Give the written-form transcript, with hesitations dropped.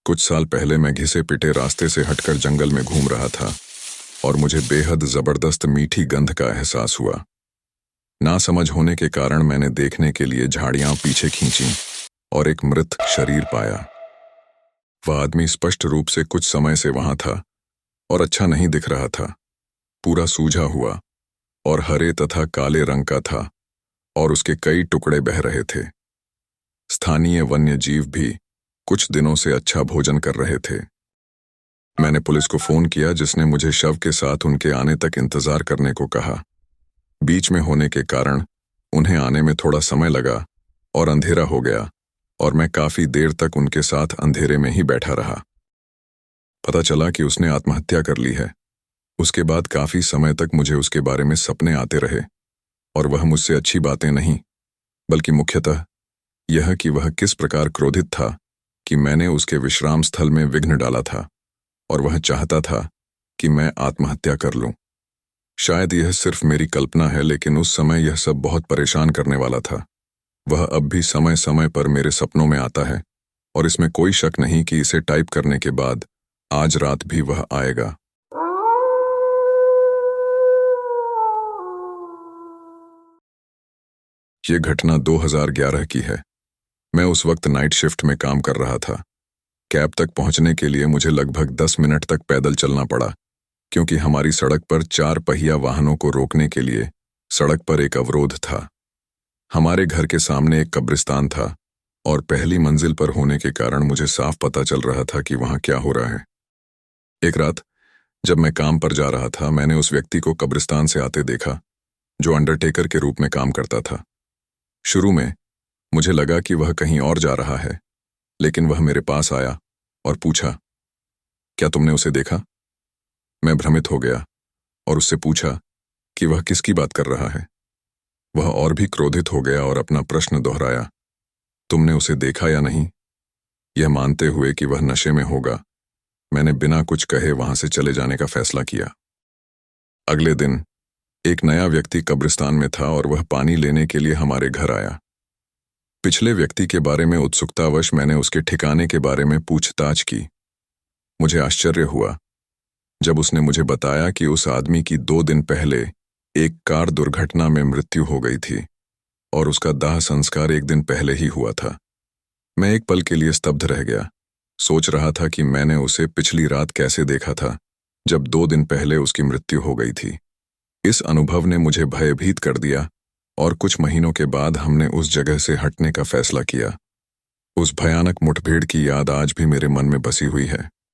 कुछ साल पहले मैं घिसे पिटे रास्ते से हटकर जंगल में घूम रहा था और मुझे बेहद जबरदस्त मीठी गंध का एहसास हुआ। नासमझ होने के कारण मैंने देखने के लिए झाड़ियां पीछे खींची और एक मृत शरीर पाया। वह आदमी स्पष्ट रूप से कुछ समय से वहां था और अच्छा नहीं दिख रहा था। पूरा सूझा हुआ और हरे तथा काले रंग का था और उसके कई टुकड़े बह रहे थे। स्थानीय वन्य जीव भी कुछ दिनों से अच्छा भोजन कर रहे थे। मैंने पुलिस को फोन किया, जिसने मुझे शव के साथ उनके आने तक इंतजार करने को कहा। बीच में होने के कारण उन्हें आने में थोड़ा समय लगा और अंधेरा हो गया और मैं काफी देर तक उनके साथ अंधेरे में ही बैठा रहा। पता चला कि उसने आत्महत्या कर ली है। उसके बाद काफी समय तक मुझे उसके बारे में सपने आते रहे और वह मुझसे अच्छी बातें नहीं, बल्कि मुख्यतः यह कि वह किस प्रकार क्रोधित था कि मैंने उसके विश्राम स्थल में विघ्न डाला था और वह चाहता था कि मैं आत्महत्या कर लूं। शायद यह सिर्फ मेरी कल्पना है, लेकिन उस समय यह सब बहुत परेशान करने वाला था। वह अब भी समय समय पर मेरे सपनों में आता है और इसमें कोई शक नहीं कि इसे टाइप करने के बाद आज रात भी वह आएगा। ये घटना 2011 की है। मैं उस वक्त नाइट शिफ्ट में काम कर रहा था। कैब तक पहुंचने के लिए मुझे लगभग 10 मिनट तक पैदल चलना पड़ा, क्योंकि हमारी सड़क पर 4 पहिया वाहनों को रोकने के लिए सड़क पर एक अवरोध था। हमारे घर के सामने एक कब्रिस्तान था और पहली मंजिल पर होने के कारण मुझे साफ पता चल रहा था कि वहां क्या हो रहा है। एक रात जब मैं काम पर जा रहा था, मैंने उस व्यक्ति को कब्रिस्तान से आते देखा जो अंडरटेकर के रूप में काम करता था। शुरू में मुझे लगा कि वह कहीं और जा रहा है, लेकिन वह मेरे पास आया और पूछा, क्या तुमने उसे देखा? मैं भ्रमित हो गया और उससे पूछा कि वह किसकी बात कर रहा है। वह और भी क्रोधित हो गया और अपना प्रश्न दोहराया, तुमने उसे देखा या नहीं? यह मानते हुए कि वह नशे में होगा, मैंने बिना कुछ कहे वहां से चले जाने का फैसला किया। अगले दिन एक नया व्यक्ति कब्रिस्तान में था और वह पानी लेने के लिए हमारे घर आया। पिछले व्यक्ति के बारे में उत्सुकतावश मैंने उसके ठिकाने के बारे में पूछताछ की। मुझे आश्चर्य हुआ जब उसने मुझे बताया कि उस आदमी की 2 दिन पहले एक कार दुर्घटना में मृत्यु हो गई थी और उसका दाह संस्कार 1 दिन पहले ही हुआ था। मैं एक पल के लिए स्तब्ध रह गया, सोच रहा था कि मैंने उसे पिछली रात कैसे देखा था जब 2 दिन पहले उसकी मृत्यु हो गई थी। इस अनुभव ने मुझे भयभीत कर दिया और कुछ महीनों के बाद हमने उस जगह से हटने का फैसला किया। उस भयानक मुठभेड़ की याद आज भी मेरे मन में बसी हुई है।